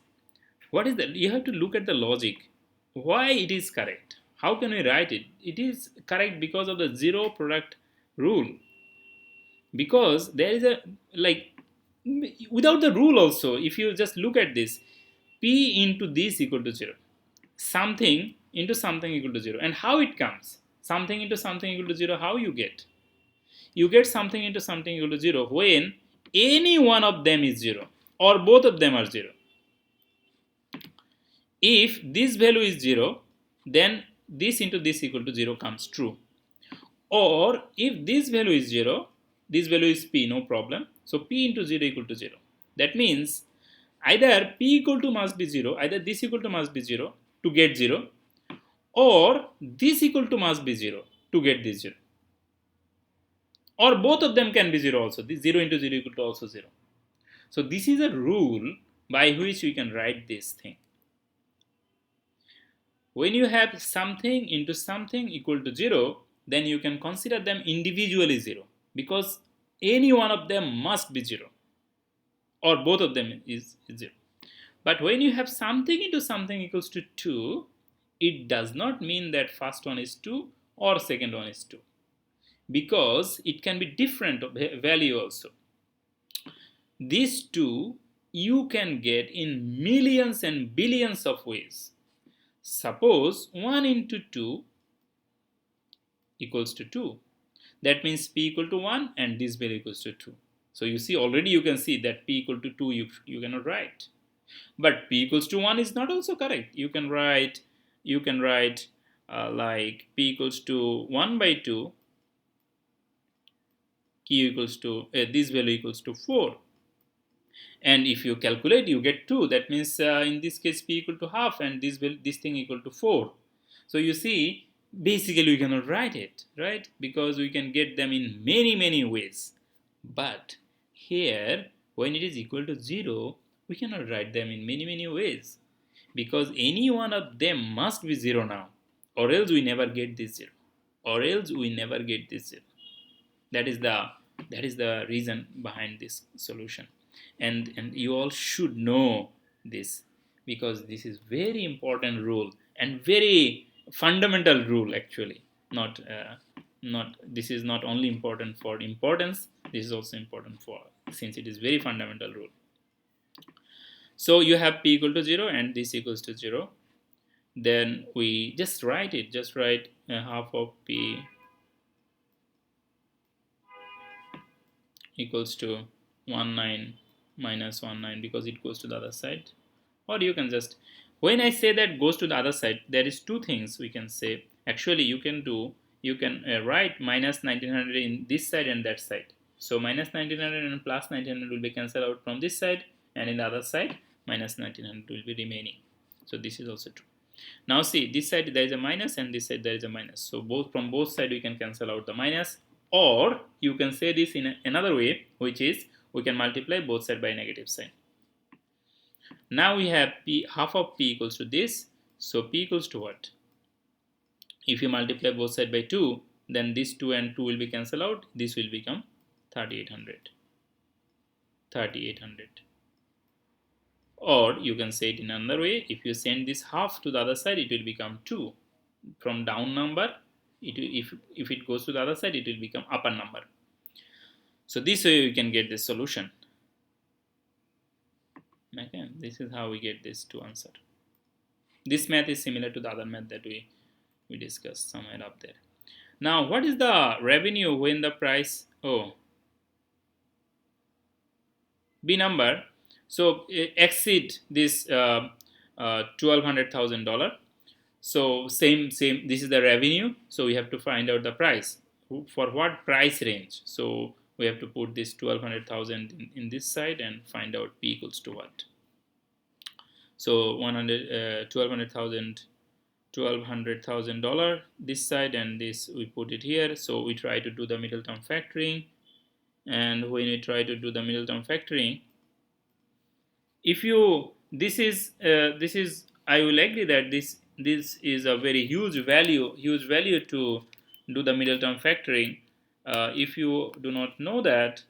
Speaker 1: what is that? You have to look at the logic. Why it is correct? How can we write it? It is correct because of the zero product rule. because there is a, like, without the rule also, if you just look at this, p into this equal to 0, something into something equal to 0. And how it comes, something into something equal to 0, how you get, you get something into something equal to 0 when any one of them is 0 or both of them are 0. If this value is 0, then this into this equal to 0 comes true. Or if this value is 0, this value is p, no problem. So p into 0 equal to 0. That means either p equal to must be 0, either this equal to must be 0 to get 0, or this equal to must be 0 to get this 0. Or both of them can be 0 also. This 0 into 0 equal to also 0. So this is a rule by which we can write this thing. When you have something into something equal to 0, then you can consider them individually 0, because any one of them must be 0 or both of them is 0. But when you have something into something equals to 2, it does not mean that first one is 2 or second one is 2, because it can be different value also. These two you can get in millions and billions of ways. Suppose 1 into 2 equals to 2. That means p equal to 1 and this value equals to 2. So you see, already you can see that p equal to 2 you cannot write. But p equals to 1 is not also correct. You can write like p equals to 1 by 2, q equals to this value equals to 4. And if you calculate, you get 2. That means in this case p equal to half and this thing equal to 4. So you see, basically we cannot write it, right? Because we can get them in many ways. But here, when it is equal to 0, we cannot write them in many ways, because any one of them must be 0 now, or else we never get this 0, or else we never get this 0. That is the reason behind this solution. And you all should know this, because this is very important rule and very fundamental rule actually. Not this is not only important for importance, this is also important for, since it is very fundamental rule. So you have p equal to 0 and this equals to 0. Then we just write it, half of p equals to 19 minus 19, because it goes to the other side. Or you can just, when I say that goes to the other side, there is two things we can say. Actually you can write minus 1900 in this side and that side. So minus 1900 and plus 1900 will be cancelled out from this side, and in the other side minus 1900 will be remaining. So this is also true. Now see, this side there is a minus and this side there is a minus. So from both sides we can cancel out the minus. Or you can say this in another way, which is we can multiply both sides by a negative sign. Now we have p, half of p equals to this. So p equals to what? If you multiply both sides by 2, then this 2 and 2 will be cancelled out. This will become 3800. Or you can say it in another way. If you send this half to the other side, it will become 2. From down number, if it goes to the other side, it will become upper number. So this way we can get this solution. Okay, this is how we get this to answer. This math is similar to the other math that we discussed somewhere up there. Now, what is the revenue when the price, B number, so exceed this $1,200,000. So same, this is the revenue. So we have to find out the price. For what price range? So we have to put this 1200,000 in this side and find out p equals to what. So $1,200,000 this side, and this we put it here. So we try to do the middle term factoring, and when we try to do the middle term factoring, if you this is I will agree that this is a very huge value to do the middle term factoring. If you do not know that,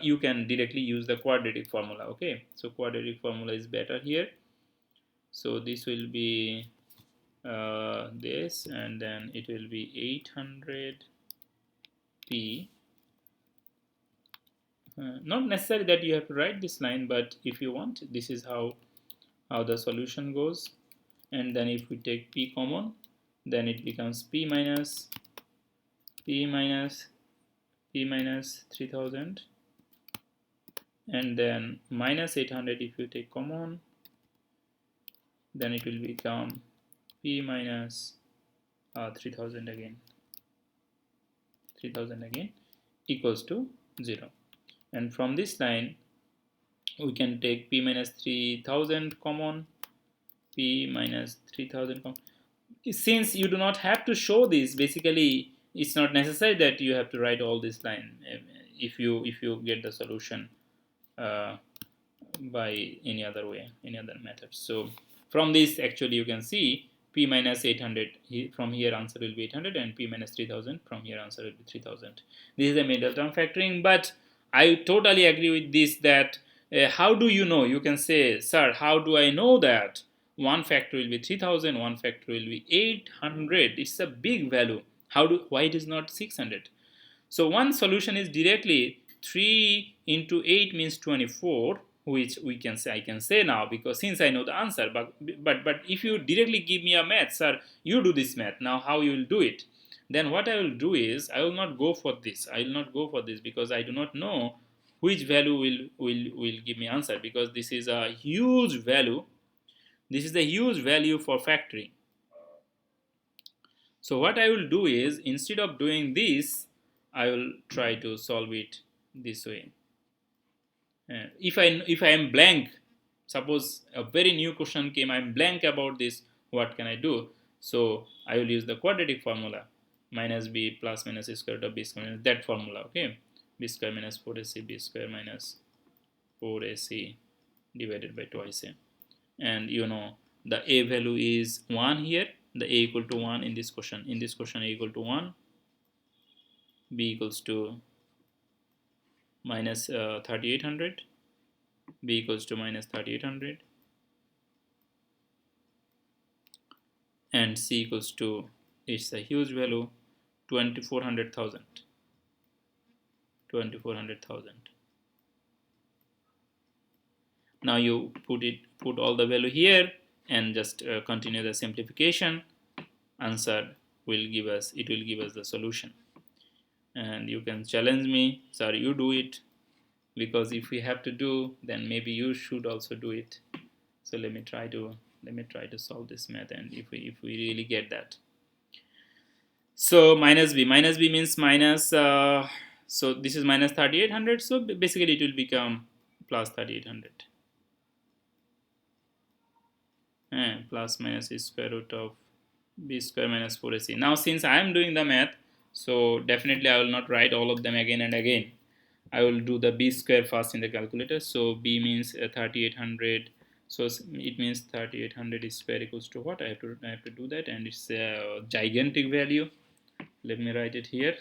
Speaker 1: you can directly use the quadratic formula. Okay, so quadratic formula is better here. So this will be this, and then it will be 800 p Not necessarily that you have to write this line, but if you want, this is how the solution goes. And then if we take p common, then it becomes p minus p minus p minus 3000, and then minus 800 if you take common, then it will become p minus 3000 again, 3000 again, equals to 0. And from this line we can take p minus 3000 common, p minus 3000 common. Since you do not have to show this, basically it's not necessary that you have to write all this line if you get the solution uh, by any other way, any other method. So from this actually you can see p minus 800, from here answer will be 800, and p minus 3000, from here answer will be 3000. This is the middle term factoring. But I totally agree with this, that how do you know? You can say, sir, how do I know that one factor will be 3000, one factor will be 800? It's a big value. Why it is not 600? So one solution is directly 3 into 8 means 24, which I can say now, because since I know the answer. But if you directly give me a math, sir, you do this math, now how you will do it? Then what I will do is, I will not go for this. I will not go for this because I do not know which value will give me answer, because this is a huge value. This is the huge value for factoring. So what I will do is, instead of doing this, I will try to solve it this way. If I am blank, suppose a very new question came, I am blank about this, what can I do? So I will use the quadratic formula, minus b plus minus a square root of b square minus that formula, okay? B square minus 4ac, b square minus 4ac divided by twice a. And you know the a value is 1 here, the a equal to 1 in this question. In this question, a equal to 1, b equals to minus 3800, b equals to minus 3800, and c equals to, it's a huge value, 2400,000. 2400,000. Now you put all the value here and just continue the simplification. Answer will give us the solution. And you can challenge me, sorry, you do it, because if we have to do, then maybe you should also do it. So let me try to solve this math, and if we really get that. So minus b means minus, so this is minus 3800, so basically it will become plus 3800, plus minus is square root of b square minus 4ac. Now since I am doing the math, so definitely I will not write all of them again and again. I will do the b square first in the calculator. So b means 3800, so it means 3800 is square equals to what? I have to do that, and it's a gigantic value. Let me write it here.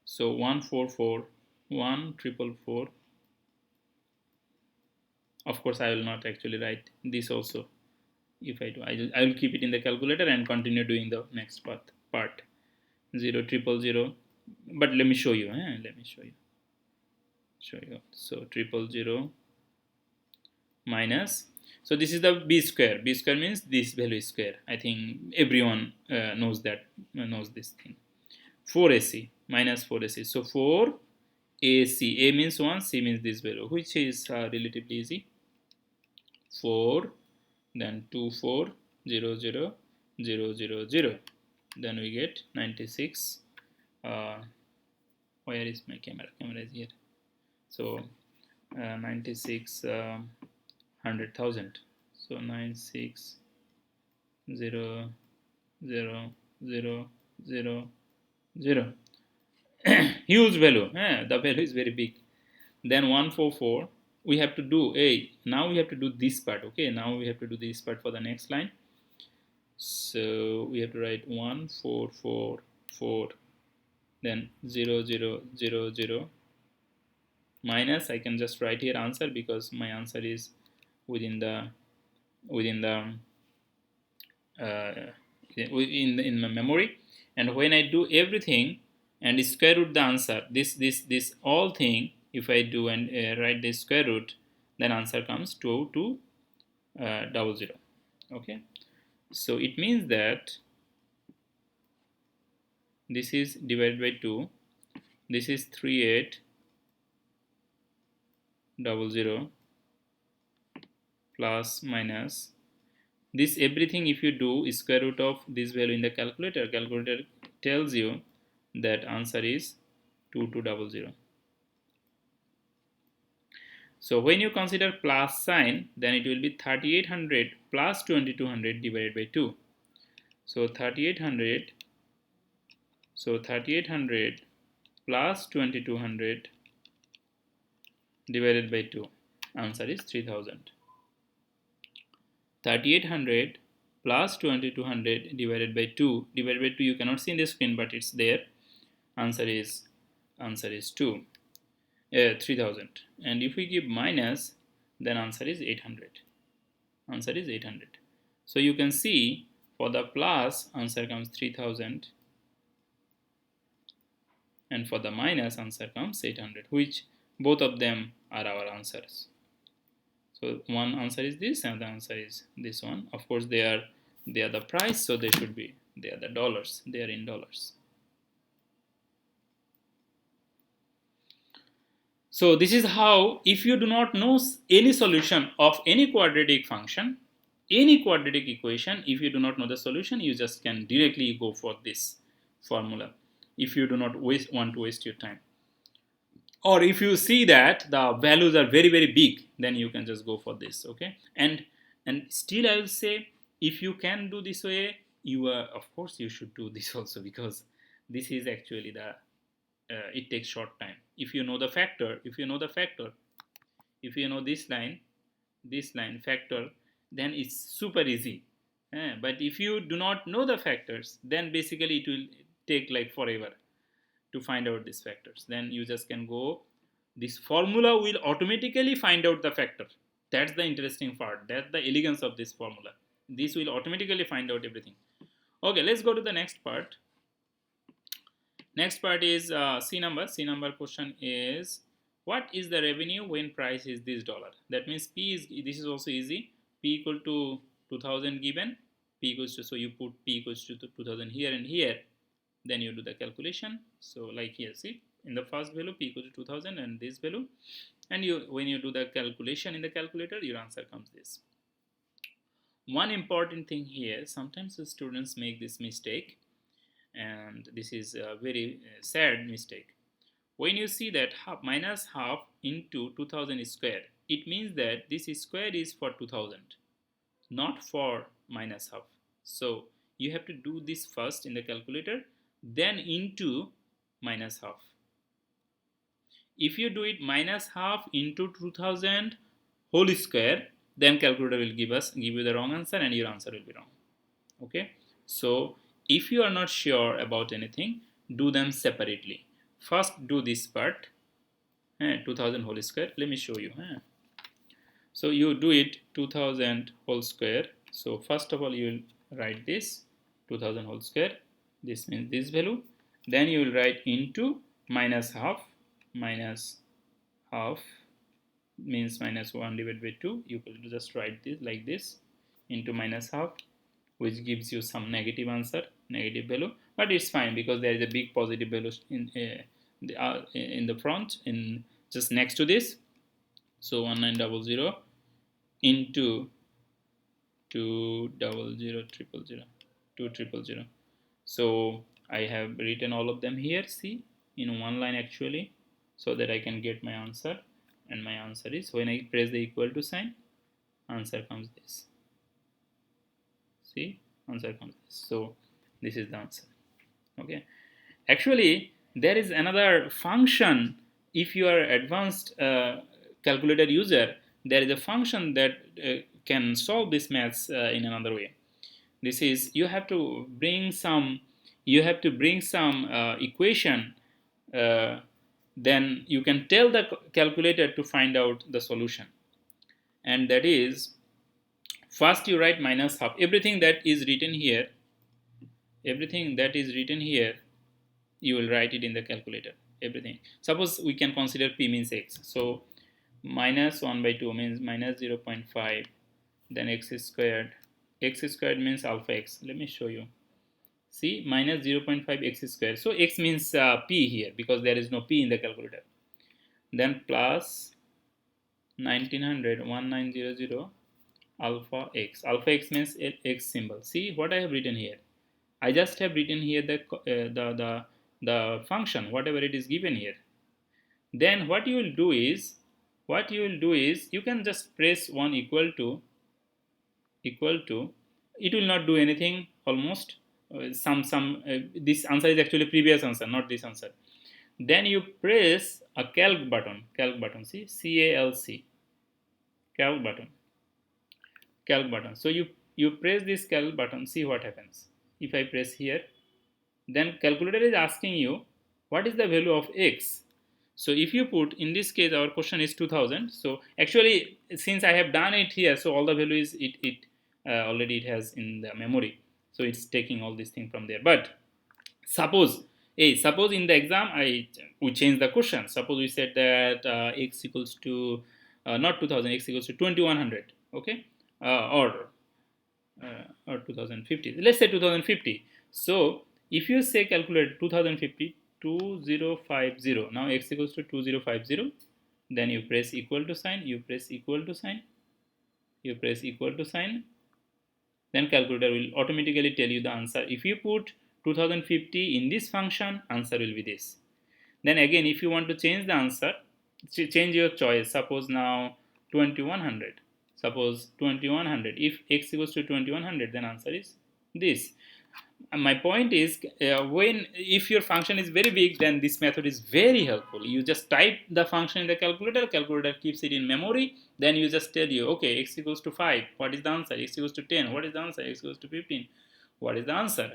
Speaker 1: So 144 1444. Of course I will not actually write this also. If I do, I will keep it in the calculator and continue doing the next part. 0 but let me show you. Let me show you. So 0 minus, so this is the b square. B square means this value is square. I think everyone knows this thing. 4ac minus 4ac. So 4ac, a means 1, c means this value, which is relatively easy. 4, then 240000, then we get 96. Where is my camera? Camera is here. So 96 100,000. So 96,000,000. Huge value. The value is very big. Then 144. We have to do now we have to do this part. Okay, now we have to do this part for the next line. So we have to write 1444, then 0000 minus, I can just write here answer, because my answer is within my memory. And when I do everything, and square root the answer. This all thing, if I do and write the square root, then answer comes 2200. Okay, so it means that this is divided by 2, this is 3800 plus minus this everything. If you do square root of this value in the calculator tells you that answer is 2200. So when you consider plus sign, then it will be 3800 plus 2200 divided by 2. So 3800 plus 2200 divided by 2. Answer is 3000. 3800 plus 2200 divided by 2. Divided by 2 you cannot see in the screen, but it's there. Answer is 3000. And if we give minus, then answer is 800. Answer is 800. So you can see for the plus answer comes 3000, and for the minus answer comes 800, which both of them are our answers. So one answer is this and the answer is this one. Of course they are the price, so they are the dollars, they are in dollars. So this is how, if you do not know any solution of any quadratic function, any quadratic equation, if you do not know the solution, you just can directly go for this formula if you do not want to waste your time. Or if you see that the values are very big, then you can just go for this. Okay, and still I will say, if you can do this way, you of course you should do this also, because this is actually the it takes short time. If you know the factor, if you know this line factor, then it's super easy. But if you do not know the factors, then basically it will take like forever to find out these factors. Then you just can go, this formula will automatically find out the factor. That's the interesting part, that's the elegance of this formula. This will automatically find out everything. Okay, let's go to the next part. Next part is C number question is, what is the revenue when price is this dollar? That means P is, this is also easy. P equal to 2000 given, P equals to, so you put P equals to 2000 here and here, then you do the calculation. So like here, see, in the first value P equals to 2000 and this value, and when you do the calculation in the calculator, your answer comes this. One important thing here, sometimes the students make this mistake, and this is a very sad mistake. When you see that minus half into 2000 square, it means that this square is for 2000, not for minus half. So you have to do this first in the calculator, then into minus half. If you do it minus half into 2000 whole square, then calculator will give you the wrong answer, and your answer will be wrong. Okay, so if you are not sure about anything, do them separately. First do this part, 2000 whole square. Let me show you. So you do it 2000 whole square. So first of all you will write this 2000 whole square, this means this value, then you will write into minus half means minus 1 divided by 2. You could just write this like this, into minus half, which gives you some negative answer, negative value, but it's fine because there is a big positive value in the front, in just next to this. So 1900 into 2000000. So I have written all of them here, see, in one line actually, so that I can get my answer. And my answer is, when I press the equal to sign, answer comes this. See, answer comes this. So this is the answer. Okay, actually there is another function. If you are advanced calculator user, there is a function that can solve this maths in another way. This is, you have to bring some equation, then you can tell the calculator to find out the solution. And that is, first you write minus half, everything that is written here you will write it in the calculator, everything. Suppose we can consider p means x, so minus 1 by 2 means minus 0.5, then x squared. X squared means alpha x. Let me show you. See, minus 0.5 x squared. So x means p here because there is no p in the calculator. Then plus 1900 alpha x. Alpha x means x symbol. See what I have written here. I just have written here the function, whatever it is given here. Then what you will do is you can just press 1 equal to, it will not do anything almost. This answer is actually previous answer, not this answer. Then you press a calc button, see, CALC, calc button. So you press this calc button, see what happens. If I press here, then calculator is asking you what is the value of x. So if you put, in this case our question is 2000, so actually since I have done it here, so all the values already it has in the memory, so it's taking all this thing from there. But suppose in the exam we change the question. Suppose we said that x equals to not 2000, x equals to 2100, okay, or 2050, let's say 2050. So if you say calculate 2050, 2050, now x equals to 2050, then you press equal to sign, you press equal to sign, you press equal to sign, then calculator will automatically tell you the answer. If you put 2050 in this function, answer will be this. Then again, if you want to change the answer, change your choice. Suppose now 2100. Suppose 2100. If x equals to 2100, then answer is this. My point is, if your function is very big, then this method is very helpful. You just type the function in the calculator keeps it in memory, then you just tell you, okay, x equals to 5, what is the answer? X equals to 10, what is the answer? X equals to 15, what is the answer?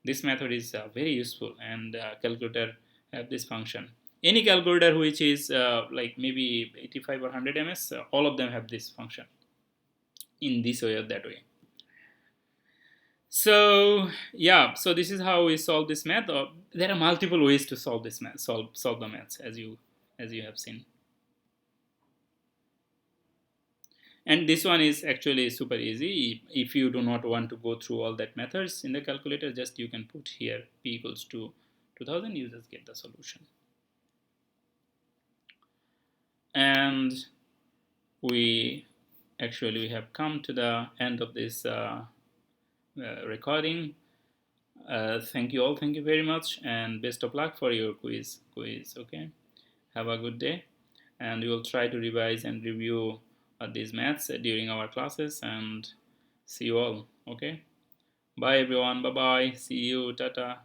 Speaker 1: This method is very useful, and calculator have this function. Any calculator which is like maybe 85 or 100 ms, all of them have this function in this way or that way. So yeah, so this is how we solve this math. There are multiple ways to solve this math, solve the maths, as you have seen. And this one is actually super easy. If you do not want to go through all that methods in the calculator, just you can put here p equals to 2000, you just get the solution. And we have come to the end of this recording. Thank you all, thank you very much, and best of luck for your quiz. Okay, have a good day, and we will try to revise and review these maths during our classes, and see you all. Okay, bye everyone, bye bye, see you, tata.